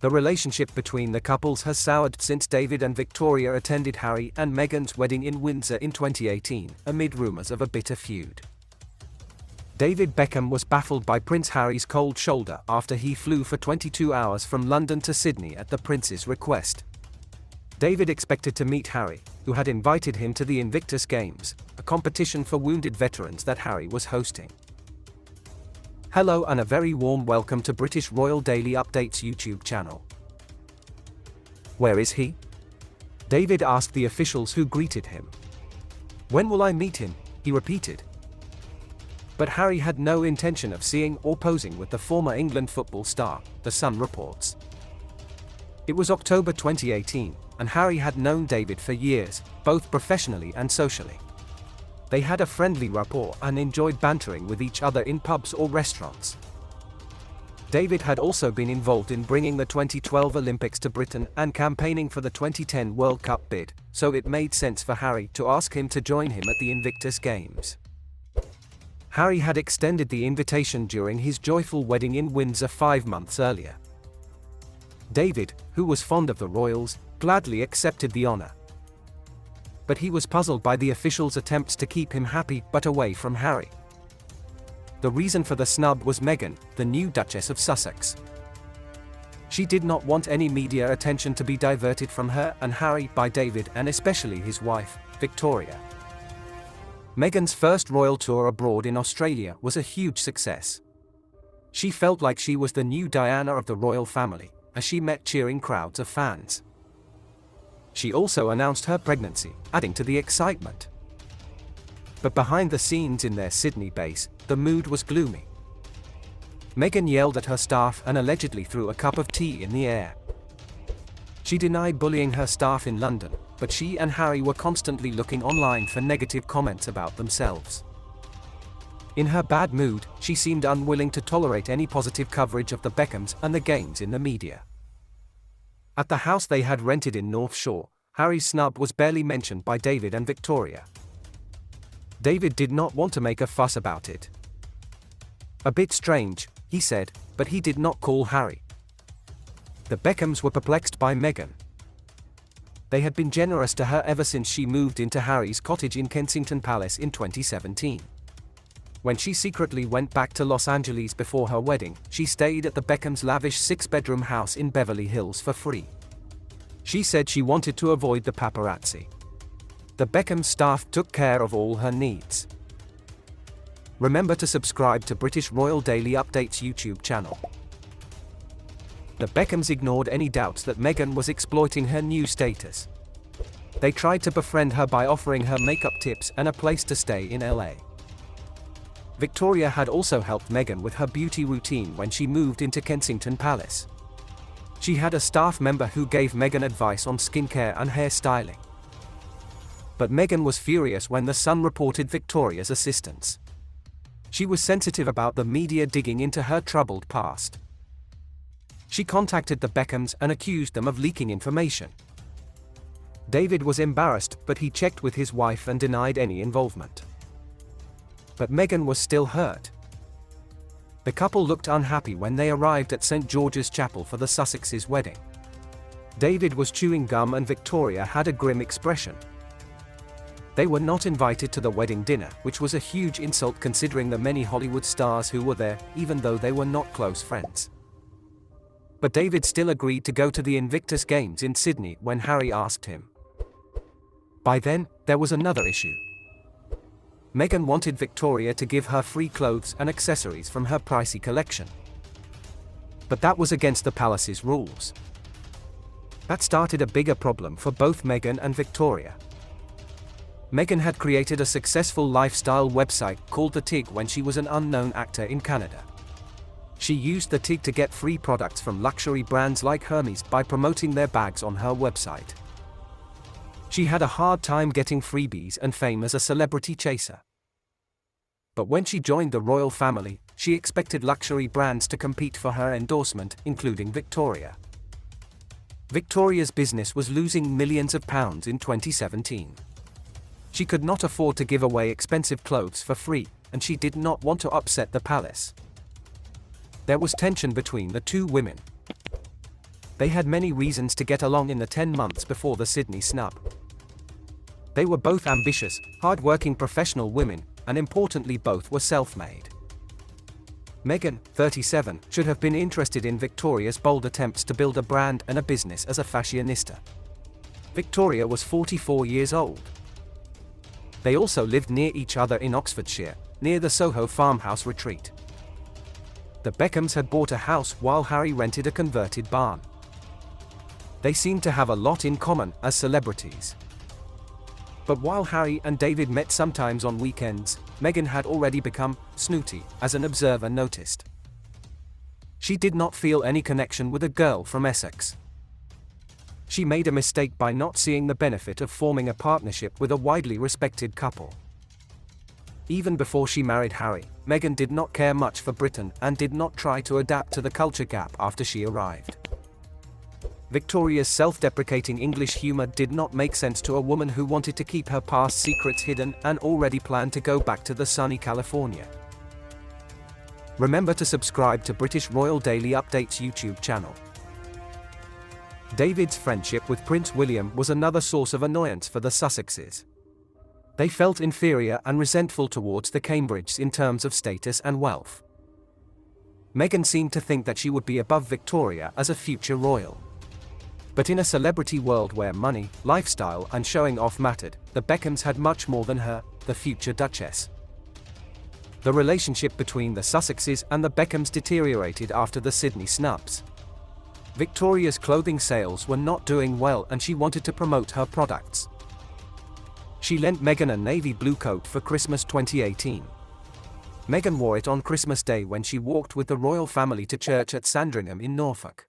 The relationship between the couples has soured since David and Victoria attended Harry and Meghan's wedding in Windsor in 2018, amid rumors of a bitter feud. David Beckham was baffled by Prince Harry's cold shoulder after he flew for 22 hours from London to Sydney at the prince's request. David expected to meet Harry, who had invited him to the Invictus Games, a competition for wounded veterans that Harry was hosting. Hello and a very warm welcome to British Royal Daily Updates YouTube channel. Where is he? David asked the officials who greeted him. When will I meet him? He repeated. But Harry had no intention of seeing or posing with the former England football star, The Sun reports. It was October 2018, and Harry had known David for years, both professionally and socially. They had a friendly rapport and enjoyed bantering with each other in pubs or restaurants. David had also been involved in bringing the 2012 Olympics to Britain and campaigning for the 2010 World Cup bid, so it made sense for Harry to ask him to join him at the Invictus Games. Harry had extended the invitation during his joyful wedding in Windsor 5 months earlier. David, who was fond of the royals, gladly accepted the honor. But he was puzzled by the officials' attempts to keep him happy but away from Harry. The reason for the snub was Meghan, the new Duchess of Sussex. She did not want any media attention to be diverted from her and Harry by David and especially his wife, Victoria. Meghan's first royal tour abroad in Australia was a huge success. She felt like she was the new Diana of the royal family, as she met cheering crowds of fans. She also announced her pregnancy, adding to the excitement. But behind the scenes in their Sydney base, the mood was gloomy. Meghan yelled at her staff and allegedly threw a cup of tea in the air. She denied bullying her staff in London, but she and Harry were constantly looking online for negative comments about themselves. In her bad mood, she seemed unwilling to tolerate any positive coverage of the Beckhams and the games in the media. At the house they had rented in North Shore, Harry's snub was barely mentioned by David and Victoria. David did not want to make a fuss about it. A bit strange, he said, but he did not call Harry. The Beckhams were perplexed by Meghan. They had been generous to her ever since she moved into Harry's cottage in Kensington Palace in 2017. When she secretly went back to Los Angeles before her wedding, she stayed at the Beckhams' lavish 6-bedroom house in Beverly Hills for free. She said she wanted to avoid the paparazzi. The Beckham staff took care of all her needs. Remember to subscribe to British Royal Daily Updates YouTube channel. The Beckhams ignored any doubts that Meghan was exploiting her new status. They tried to befriend her by offering her makeup tips and a place to stay in LA. Victoria had also helped Meghan with her beauty routine when she moved into Kensington Palace. She had a staff member who gave Meghan advice on skincare and hairstyling. But Meghan was furious when The Sun reported Victoria's assistance. She was sensitive about the media digging into her troubled past. She contacted the Beckhams and accused them of leaking information. David was embarrassed, but he checked with his wife and denied any involvement. But Meghan was still hurt. The couple looked unhappy when they arrived at St. George's Chapel for the Sussexes' wedding. David was chewing gum and Victoria had a grim expression. They were not invited to the wedding dinner, which was a huge insult considering the many Hollywood stars who were there, even though they were not close friends. But David still agreed to go to the Invictus Games in Sydney when Harry asked him. By then, there was another issue. Meghan wanted Victoria to give her free clothes and accessories from her pricey collection. But that was against the palace's rules. That started a bigger problem for both Meghan and Victoria. Meghan had created a successful lifestyle website called The Tig when she was an unknown actor in Canada. She used the Tig to get free products from luxury brands like Hermes by promoting their bags on her website. She had a hard time getting freebies and fame as a celebrity chaser. But when she joined the royal family, she expected luxury brands to compete for her endorsement, including Victoria. Victoria's business was losing millions of pounds in 2017. She could not afford to give away expensive clothes for free, and she did not want to upset the palace. There was tension between the two women. They had many reasons to get along in the 10 months before the Sydney snub. They were both ambitious, hard-working professional women, and importantly both were self-made. Meghan, 37, should have been interested in Victoria's bold attempts to build a brand and a business as a fashionista. Victoria was 44 years old. They also lived near each other in Oxfordshire, near the Soho farmhouse retreat. The Beckhams had bought a house while Harry rented a converted barn. They seemed to have a lot in common as celebrities. But while Harry and David met sometimes on weekends, Meghan had already become snooty, as an observer noticed. She did not feel any connection with a girl from Essex. She made a mistake by not seeing the benefit of forming a partnership with a widely respected couple. Even before she married Harry, Meghan did not care much for Britain and did not try to adapt to the culture gap after she arrived. Victoria's self-deprecating English humor did not make sense to a woman who wanted to keep her past secrets hidden and already planned to go back to the sunny California. Remember to subscribe to British Royal Daily Updates YouTube channel. David's friendship with Prince William was another source of annoyance for the Sussexes. They felt inferior and resentful towards the Cambridges in terms of status and wealth. Meghan seemed to think that she would be above Victoria as a future royal. But in a celebrity world where money, lifestyle and showing off mattered, the Beckhams had much more than her, the future Duchess. The relationship between the Sussexes and the Beckhams deteriorated after the Sydney snubs. Victoria's clothing sales were not doing well and she wanted to promote her products. She lent Meghan a navy blue coat for Christmas 2018. Meghan wore it on Christmas Day when she walked with the royal family to church at Sandringham in Norfolk.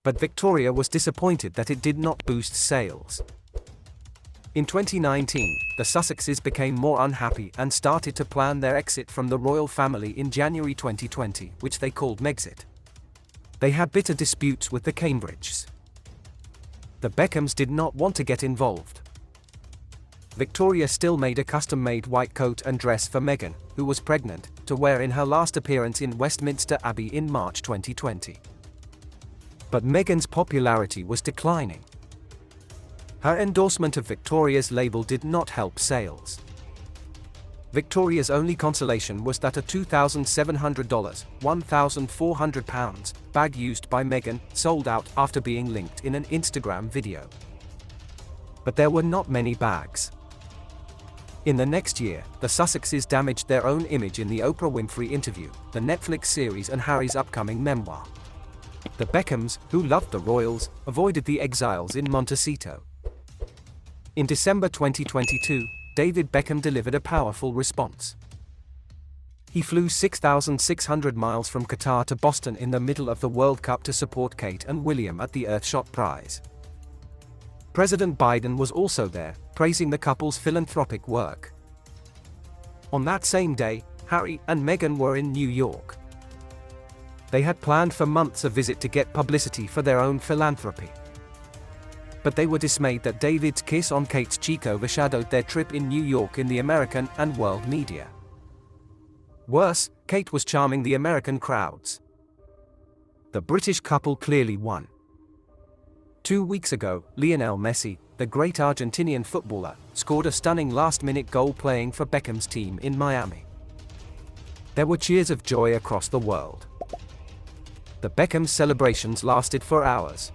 But Victoria was disappointed that it did not boost sales. In 2019, the Sussexes became more unhappy and started to plan their exit from the royal family in January 2020, which they called Megxit. They had bitter disputes with the Cambridges. The Beckhams did not want to get involved. Victoria still made a custom-made white coat and dress for Meghan, who was pregnant, to wear in her last appearance in Westminster Abbey in March 2020. But Meghan's popularity was declining. Her endorsement of Victoria's label did not help sales. Victoria's only consolation was that a $2,700, £1,400 bag used by Meghan sold out after being linked in an Instagram video. But there were not many bags. In the next year, the Sussexes damaged their own image in the Oprah Winfrey interview, the Netflix series and Harry's upcoming memoir. The Beckhams, who loved the royals, avoided the exiles in Montecito. In December 2022, David Beckham delivered a powerful response. He flew 6,600 miles from Qatar to Boston in the middle of the World Cup to support Kate and William at the Earthshot Prize. President Biden was also there, praising the couple's philanthropic work. On that same day, Harry and Meghan were in New York. They had planned for months a visit to get publicity for their own philanthropy. But they were dismayed that David's kiss on Kate's cheek overshadowed their trip in New York in the American and world media. Worse, Kate was charming the American crowds. The British couple clearly won. 2 weeks ago, Lionel Messi, the great Argentinian footballer, scored a stunning last-minute goal playing for Beckham's team in Miami. There were cheers of joy across the world. The Beckham celebrations lasted for hours.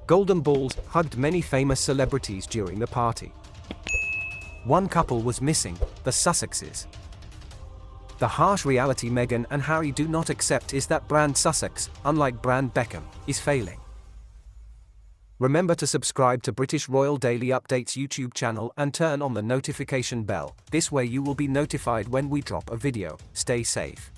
Golden balls hugged many famous celebrities during the party. One couple was missing, the Sussexes. The harsh reality Meghan and Harry do not accept is that brand Sussex, unlike brand Beckham, is failing. Remember to subscribe to British Royal Daily Updates YouTube channel and turn on the notification bell. This way you will be notified when we drop a video. Stay safe.